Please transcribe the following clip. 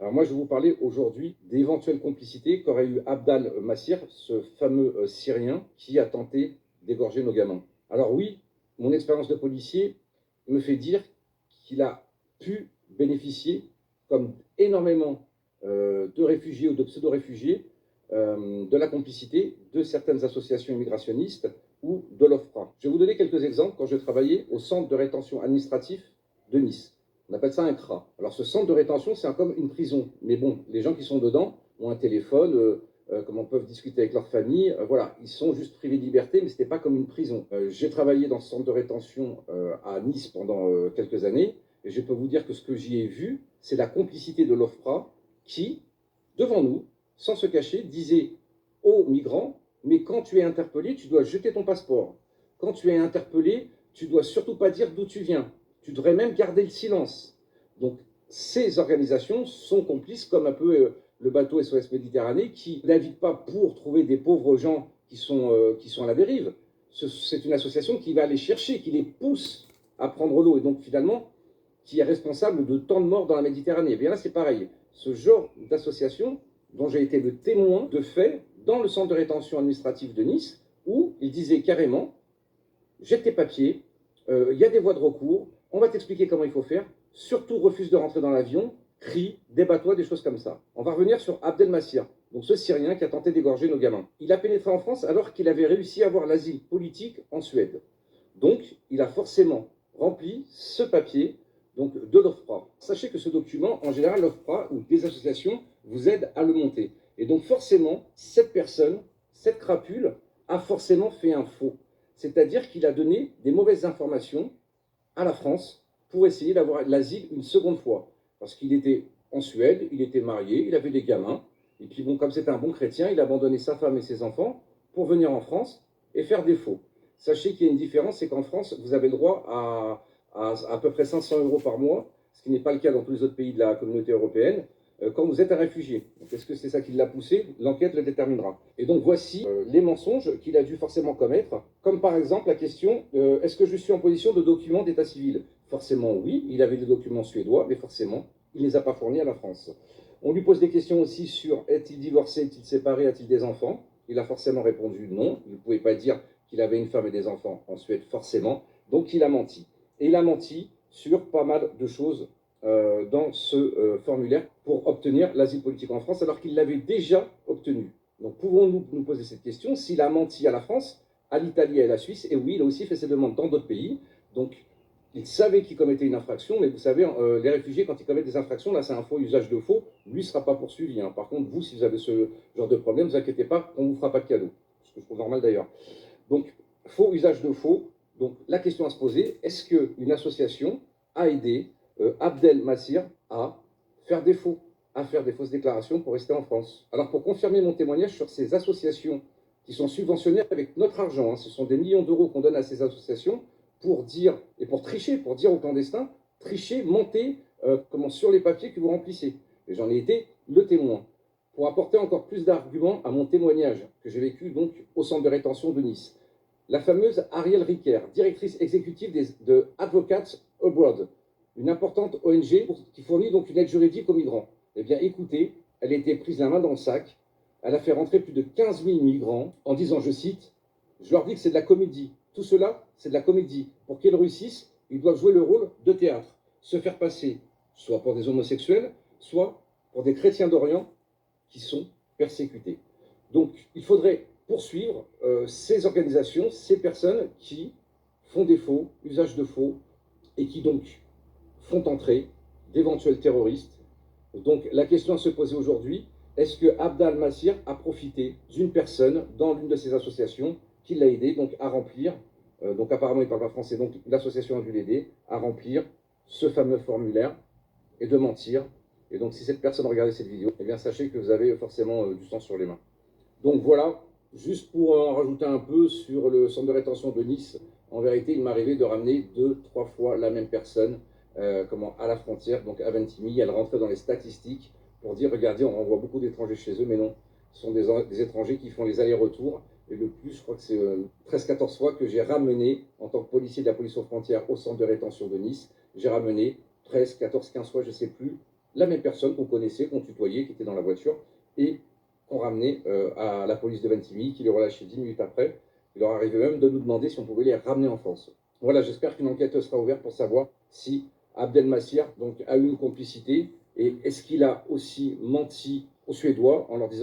Alors moi, je vais vous parler aujourd'hui d'éventuelles complicités qu'aurait eu Abdel Massir, ce fameux Syrien qui a tenté d'égorger nos gamins. Alors oui, mon expérience de policier me fait dire qu'il a pu bénéficier, comme énormément de réfugiés ou de pseudo-réfugiés, de la complicité de certaines associations immigrationnistes ou de l'OFPRA. Je vais vous donner quelques exemples quand je travaillais au centre de rétention administratif de Nice. On appelle ça un CRA. Alors ce centre de rétention, c'est comme une prison. Mais bon, les gens qui sont dedans ont un téléphone, comment peuvent discuter avec leur famille. Voilà, ils sont juste privés de liberté, mais ce n'était pas comme une prison. J'ai travaillé dans ce centre de rétention à Nice pendant quelques années, et je peux vous dire que ce que j'y ai vu, c'est la complicité de l'OFPRA qui, devant nous, sans se cacher, disait aux migrants, mais quand tu es interpellé, tu dois jeter ton passeport. Quand tu es interpellé, tu dois surtout pas dire d'où tu viens. Tu devrais même garder le silence. Donc, ces organisations sont complices, comme un peu le bateau SOS Méditerranée, qui n'invite pas pour trouver des pauvres gens qui sont à la dérive. C'est une association qui va aller chercher, qui les pousse à prendre l'eau, et donc finalement, qui est responsable de tant de morts dans la Méditerranée. Et bien là, c'est pareil. Ce genre d'association, dont j'ai été le témoin de faits dans le centre de rétention administrative de Nice, où il disait carrément, jette tes papiers, il y a des voies de recours, on va t'expliquer comment il faut faire, surtout refuse de rentrer dans l'avion, crie, débat-toi, des choses comme ça. On va revenir sur Abdel Massir, donc ce Syrien qui a tenté d'égorger nos gamins. Il a pénétré en France alors qu'il avait réussi à avoir l'asile politique en Suède. Donc, il a forcément rempli ce papier donc, de l'OFPRA. Sachez que ce document, en général, l'OFPRA ou des associations vous aident à le monter. Et donc, forcément, cette personne, cette crapule, a forcément fait un faux. C'est-à-dire qu'il a donné des mauvaises informations à la France pour essayer d'avoir l'asile une seconde fois. Parce qu'il était en Suède, il était marié, il avait des gamins. Et puis, bon, comme c'était un bon chrétien, il a abandonné sa femme et ses enfants pour venir en France et faire des faux. Sachez qu'il y a une différence, c'est qu'en France, vous avez le droit à peu près 500 euros par mois, ce qui n'est pas le cas dans tous les autres pays de la communauté européenne, quand vous êtes un réfugié. Est-ce que c'est ça qui l'a poussé? L'enquête le déterminera. Et donc voici les mensonges qu'il a dû forcément commettre, comme par exemple la question est-ce que je suis en position de documents d'état civil? Forcément oui, il avait des documents suédois, mais forcément, il ne les a pas fournis à la France. On lui pose des questions aussi sur est-il divorcé, est-il séparé, a-t-il des enfants? Il a forcément répondu non, il ne pouvait pas dire qu'il avait une femme et des enfants en Suède, forcément, donc il a menti. Et il a menti sur pas mal de choses dans ce formulaire pour obtenir l'asile politique en France, alors qu'il l'avait déjà obtenu. Donc pouvons-nous nous poser cette question, s'il a menti à la France, à l'Italie et à la Suisse, et oui, il a aussi fait ses demandes dans d'autres pays, donc il savait qu'il commettait une infraction, mais vous savez, les réfugiés, quand ils commettent des infractions, là c'est un faux usage de faux, lui ne sera pas poursuivi. Hein. Par contre, vous, si vous avez ce genre de problème, ne vous inquiétez pas, on ne vous fera pas de cadeau, ce que je trouve normal d'ailleurs. Donc, faux usage de faux. Donc, la question à se poser, est-ce qu'une association a aidé Abdel Massir à faire des faux, à faire des fausses déclarations pour rester en France? Alors, pour confirmer mon témoignage sur ces associations qui sont subventionnées avec notre argent, hein, ce sont des millions d'euros qu'on donne à ces associations pour dire, et pour tricher, pour dire aux clandestins, tricher, monter sur les papiers que vous remplissez. Et j'en ai été le témoin. Pour apporter encore plus d'arguments à mon témoignage que j'ai vécu donc au centre de rétention de Nice, la fameuse Ariel Ricker, directrice exécutive de Advocates Abroad, une importante ONG qui fournit donc une aide juridique aux migrants. Eh bien, écoutez, elle a été prise la main dans le sac. Elle a fait rentrer plus de 15 000 migrants en disant, je cite, je leur dis que c'est de la comédie. Tout cela, c'est de la comédie. Pour qu'ils réussissent, ils doivent jouer le rôle de théâtre, se faire passer soit pour des homosexuels, soit pour des chrétiens d'Orient qui sont persécutés. Donc, il faudrait poursuivre ces organisations, ces personnes qui font des faux, usage de faux, et qui donc font entrer d'éventuels terroristes. Donc, la question à se poser aujourd'hui, est-ce que Abdel Massir a profité d'une personne dans l'une de ces associations qui l'a aidé donc, à remplir, donc apparemment il ne parle pas français, donc l'association a dû l'aider à remplir ce fameux formulaire et de mentir. Et donc si cette personne regardait cette vidéo, eh bien sachez que vous avez forcément du sang sur les mains. Donc voilà, juste pour en rajouter un peu sur le centre de rétention de Nice, en vérité, il m'est arrivé de ramener 2-3 fois la même personne à la frontière, donc à Ventimille. Elle rentrait dans les statistiques pour dire, regardez, on renvoie beaucoup d'étrangers chez eux, mais non, ce sont des étrangers qui font les allers-retours. Et le plus, je crois que c'est 13-14 fois que j'ai ramené, en tant que policier de la police aux frontières, au centre de rétention de Nice, j'ai ramené 13, 14, 15 fois, je ne sais plus, la même personne qu'on connaissait, qu'on tutoyait, qui était dans la voiture, et qu'on ramenait à la police de Ventimille, qui les relâchait 10 minutes après. Il leur arrivait même de nous demander si on pouvait les ramener en France. Voilà, j'espère qu'une enquête sera ouverte pour savoir si Abdelmassir donc, a eu une complicité et est-ce qu'il a aussi menti aux Suédois en leur disant